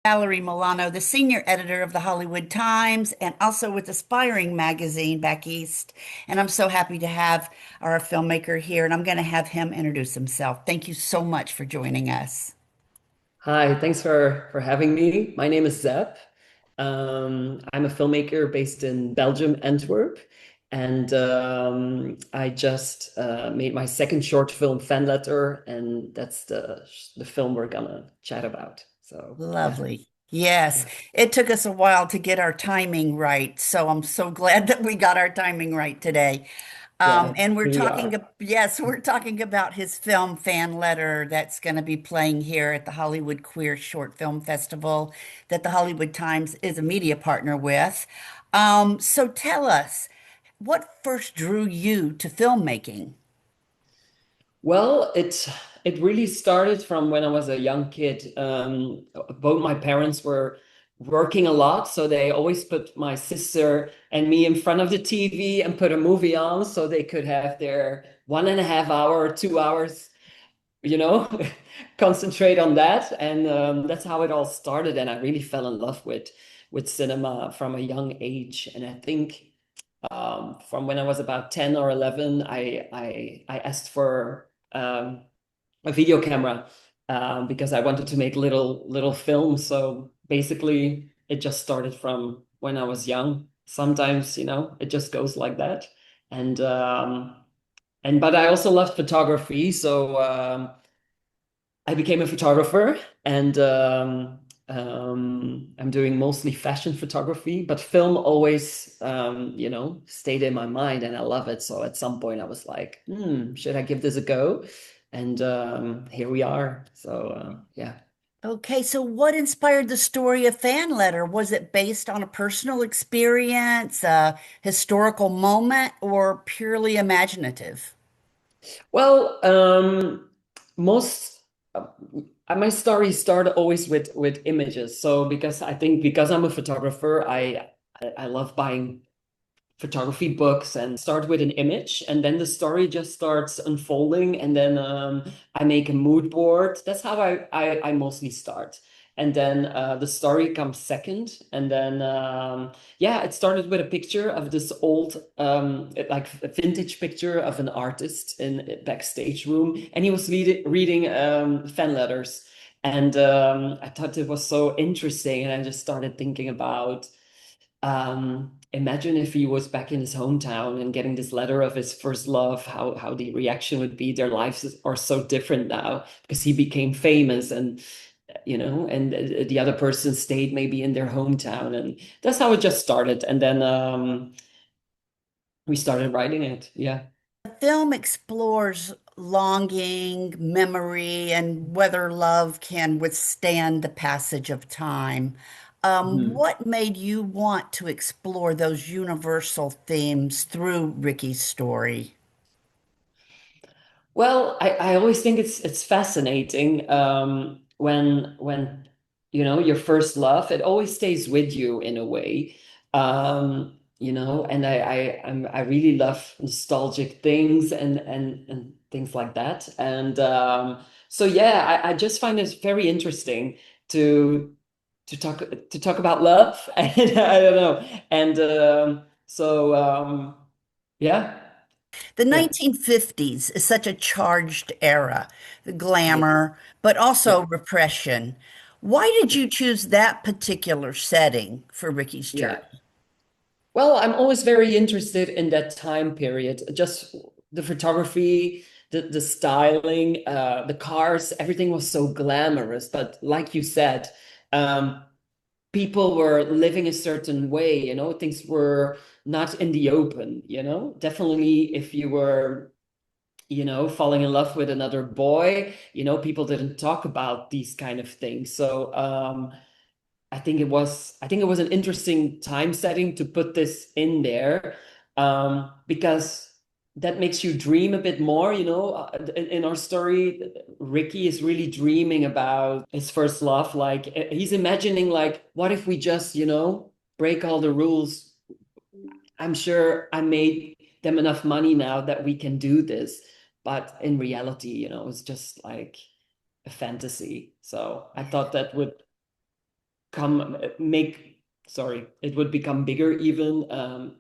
Valerie Milano, the senior editor of the Hollywood Times and also with Aspiring magazine back east. And I'm so happy to have our filmmaker here, and I'm going to have him introduce himself. Thank you so much for joining us. Hi, thanks for having me. My name is Zeb. I'm a filmmaker based in Belgium, Antwerp, and I just made my second short film, Fan Letter, and that's the film we're gonna chat about. So yeah, Lovely. Yes, yeah, it took us a while to get our timing right, so I'm so glad that we got our timing right today. yeah. And we're Here we talking, are. yes, we're talking about his film Fan Letter that's going to be playing here at the Hollywood Queer Short Film Festival that the Hollywood Times is a media partner with. So tell us, what first drew you to filmmaking? Well, it really started from when I was a young kid. Both my parents were working a lot, so they always put my sister and me in front of the TV and put a movie on so they could have their 1.5 hour, 2 hours, you know, concentrate on that. And that's how it all started. And I really fell in love with cinema from a young age. And I think from when I was about 10 or 11, I asked for a video camera because I wanted to make little films. So basically, it just started from when I was young. Sometimes, it just goes like that. And but I also loved photography, so I became a photographer, and I'm doing mostly fashion photography, but film always, stayed in my mind, and I love it. So at some point, I was like, should I give this a go? And here we are. So yeah. Okay, so what inspired the story of Fan Letter? Was it based on a personal experience, a historical moment, or purely imaginative? Well, most my stories start always with images. So because I'm a photographer, I love buying photography books and start with an image, and then the story just starts unfolding, and then I make a mood board. That's how I mostly start, and then the story comes second, and then yeah, it started with a picture of this old like a vintage picture of an artist in a backstage room, and he was reading fan letters, and I thought it was so interesting, and I just started thinking about imagine if he was back in his hometown and getting this letter of his first love, how the reaction would be. Their are so different now because he became famous, and and the other person stayed maybe in their hometown, and that's how it just started. And then we started writing it. Yeah. The film explores longing, memory, and whether love can withstand the passage of time. Mhm. What made you want to explore those universal themes through Ricky's story? Well, I always think it's fascinating when your first love, it always stays with you in a way. And I really love nostalgic things and things like that. And so yeah, I just find it very interesting to to talk about love. And I don't know. And yeah, The yeah, 1950s is such a charged era, the yeah, glamour, but yeah. also repression. Why did you choose that particular setting for Ricky's Yeah. journey? Well, I'm always very interested in that time period. Just the photography, the styling, the cars, everything was so glamorous. But like you said, um, people were living a certain way, things were not in the open, Definitely if you were, falling in love with another boy, people didn't talk about these kind of things. So I think it was an interesting time setting to put this in there, because that makes you dream a bit more. In our story, Ricky is really dreaming about his first love. Like he's imagining, like, what if we just, break all the rules? I'm sure I made them enough money now that we can do this. But in reality, it's just like a fantasy. So I thought that would come make sorry, it would become bigger even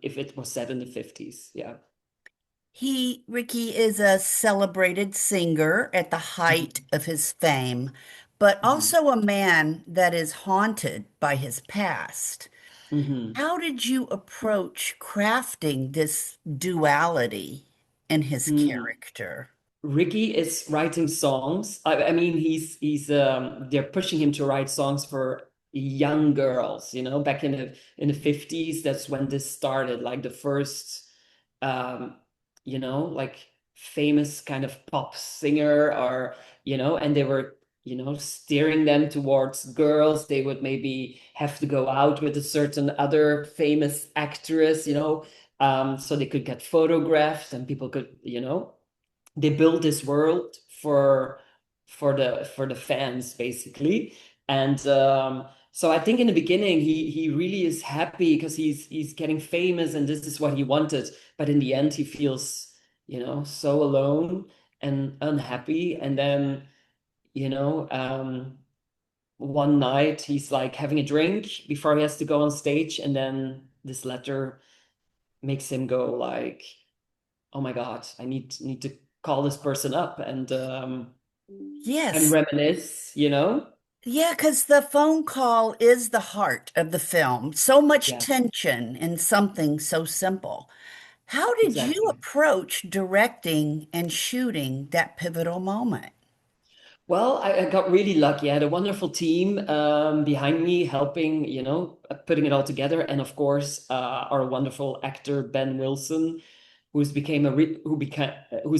if it was set in the 50s. Yeah. Ricky is a celebrated singer at the height Mhm. of his fame, but Mhm. also a man that is haunted by his past. Mhm. How did you approach crafting this duality in his Mhm. character? Ricky is writing songs. I mean, he's they're pushing him to write songs for young girls, back in the 50s. That's when this started, like the first um, like famous kind of pop singer or, and they were, steering them towards girls. They would maybe have to go out with a certain other famous actress, so they could get photographed and people could, they built this world for the fans basically. And so I think in the beginning he really is happy because he's getting famous and this is what he wanted, but in the end he feels, so alone and unhappy. And then, you know um one night he's like having a drink before he has to go on stage, and then this letter makes him go like, oh my God, I need to call this person up and Yes. reminisce. Yeah, because the phone call is the heart of the film. So much Yeah, tension in something so simple. How did you exactly. approach directing and shooting that pivotal moment? Well, I got really lucky. I had a wonderful team behind me helping, putting it all together. And of course, our wonderful actor, Ben Wilson, who's a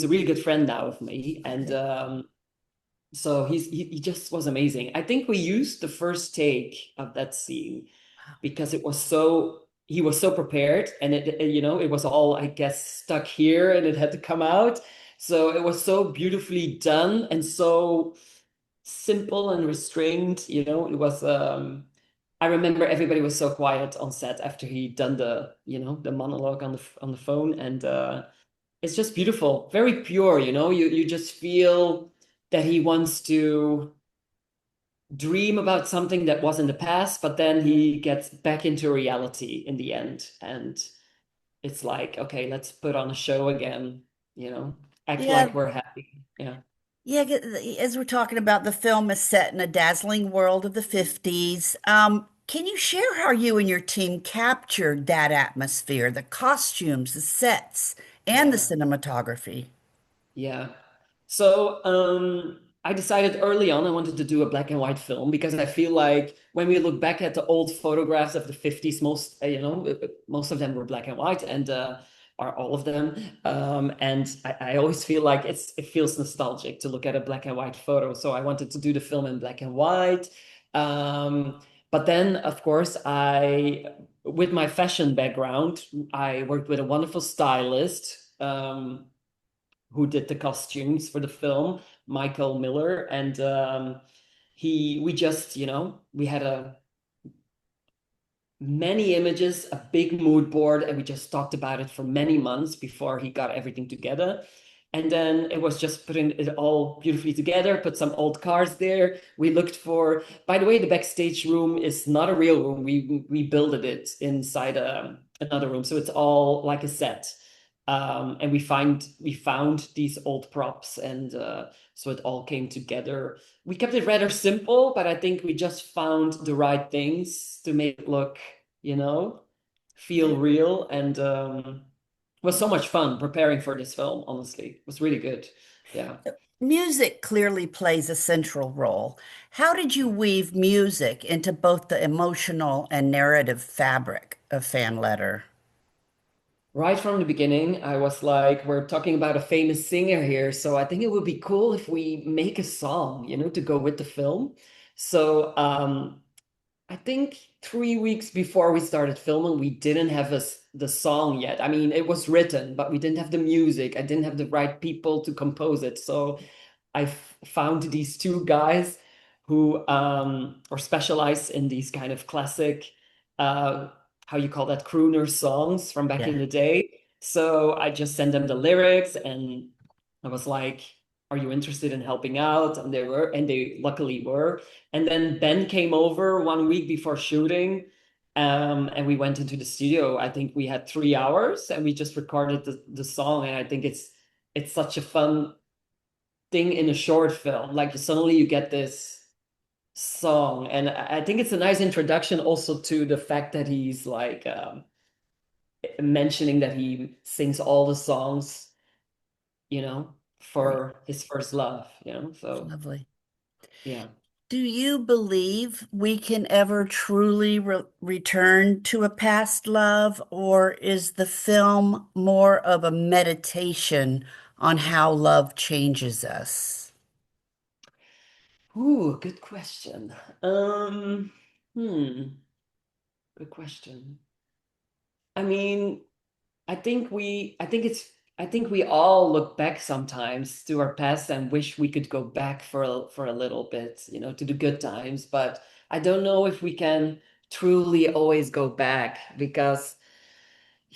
really good friend now of me. And so he just was amazing. I think we used the first take of that scene because he was so prepared, and it was all, I guess, stuck here and it had to come out. So it was so beautifully done and so simple and restrained. It was I remember everybody was so quiet on set after he'd done the monologue on the phone. And it's just beautiful, very pure. You just feel that he wants to dream about something that was in the past, but then he gets back into reality in the end. And it's like, okay, let's put on a show again, you know, act Yeah, like we're happy. Yeah. yeah. As we're talking about, the film is set in a dazzling world of the 50s. Can you share how you and your team captured that atmosphere, the costumes, the sets, and the Yeah. cinematography? Yeah. So I decided early on I wanted to do a black and white film because I feel like when we look back at the old photographs of the 50s, most of them were black and white, and are all of them. And I always feel like it feels nostalgic to look at a black and white photo. So I wanted to do the film in black and white. But then, of course, with my fashion background, I worked with a wonderful stylist. Who did the costumes for the film, Michael Miller. And we just, we had many images, a big mood board, and we just talked about it for many months before he got everything together. And then it was just putting it all beautifully together, put some old cars there. We looked for, by the way, the backstage room is not a real room. We built it inside another room. So it's all like a set. And we found these old props, and so it all came together. We kept it rather simple, but I think we just found the right things to make it look, you know, feel real. And it was so much fun preparing for this film, honestly. It was really good. Yeah. Music clearly plays a central role. How did you weave music into both the emotional and narrative fabric of Fan Letter? Right from the beginning, I was like, we're talking about a famous singer here, so I think it would be cool if we make a song, to go with the film. So I think 3 weeks before we started filming, we didn't have the song yet. I mean, it was written, but we didn't have the music. I didn't have the right people to compose it. So found these two guys who are specialized in these kind of classic, uh, how you call that, crooner songs from back Yeah. in the day. So I just sent them the lyrics, and I was like, are you interested in helping out? And they were, and they luckily were. And then Ben came over 1 week before shooting. And we went into the studio. I think we had 3 hours and we just recorded the song. And I think it's such a fun thing in a short film. Like suddenly you get this song. And I think it's a nice introduction also to the fact that he's like mentioning that he sings all the songs, Great. for his first love, It's so lovely. yeah. Do you believe we can ever truly return to a past love, or is the film more of a meditation on how love changes us? Ooh, good question. Um, good question. I mean, I think we all look back sometimes to our past and wish we could go back for a little bit, to the good times. But I don't know if we can truly always go back because,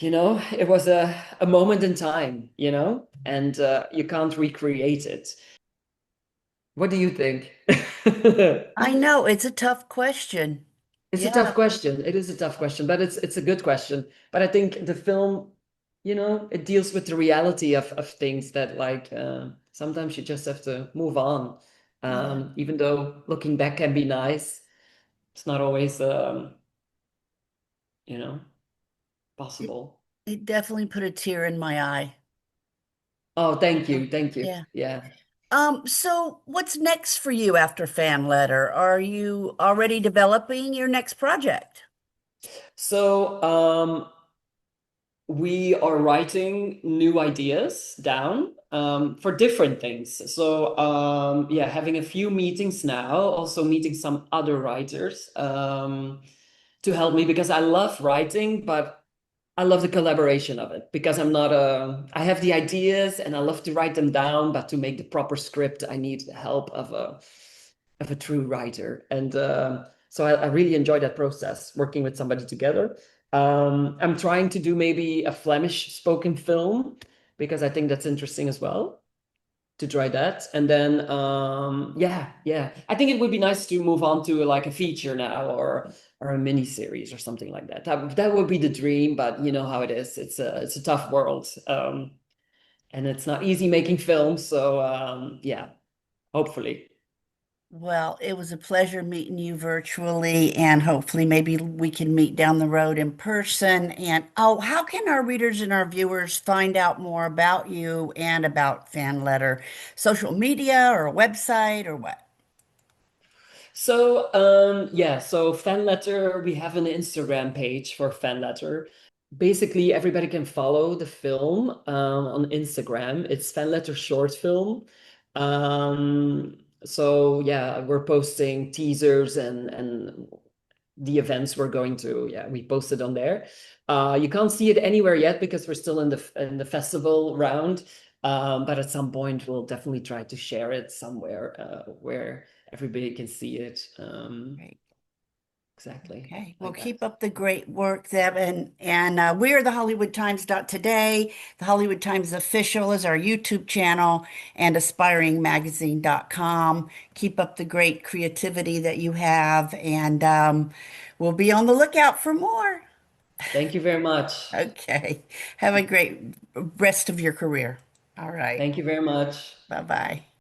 it was a moment in time, and you can't recreate it. What do you think? I know it's a tough question. It's a Yeah, tough question. It is a tough question, but it's a good question. But I think the film, it deals with the reality of things that like sometimes you just have to move on. yeah. Even though looking back can be nice, it's not always you know, It, possible. it definitely put a tear in my eye. Oh, thank Yeah. you. Thank you. Yeah. Yeah. So what's next for you after Fan Letter? Are you already developing your next project? So, we are writing new ideas down for different things. So yeah, having a few meetings now, also meeting some other writers to help me because I love writing, but I love the collaboration of it because I have the ideas and I love to write them down, but to make the proper script, I need the help of a true writer. And so I really enjoy that process, working with somebody together. I'm trying to do maybe a Flemish spoken film because I think that's interesting as well to try that. And then yeah, I think it would be nice to move on to like a feature now or a mini series or something like that. That would be the dream, but you know how it is. It's a tough world, and it's not easy making films. So yeah, hopefully. Well, it was a pleasure meeting you virtually, and hopefully, maybe we can meet down the road in person. And oh, how can our readers and our viewers find out more about you and about Fan Letter? Social media or a website or what? So yeah, so fan letter, we have an Instagram page for fan letter. Basically, everybody can follow the film on Instagram. It's fan letter short film. So yeah, we're posting teasers and the events we're going to. Yeah, we posted on there. You can't see it anywhere yet because we're still in the festival round. But at some point, we'll definitely try to share it somewhere where everybody can see it. Great. Exactly Okay. Well, like keep that. up the great work, Zeb. And we're the HollywoodTimes.today. The Hollywood Times Official is our YouTube channel, and aspiringmagazine.com. Keep up the great creativity that you have, and we'll be on the lookout for more. Thank you very much. Okay. Have a great rest of your career. All right. Thank you very much. Bye-bye.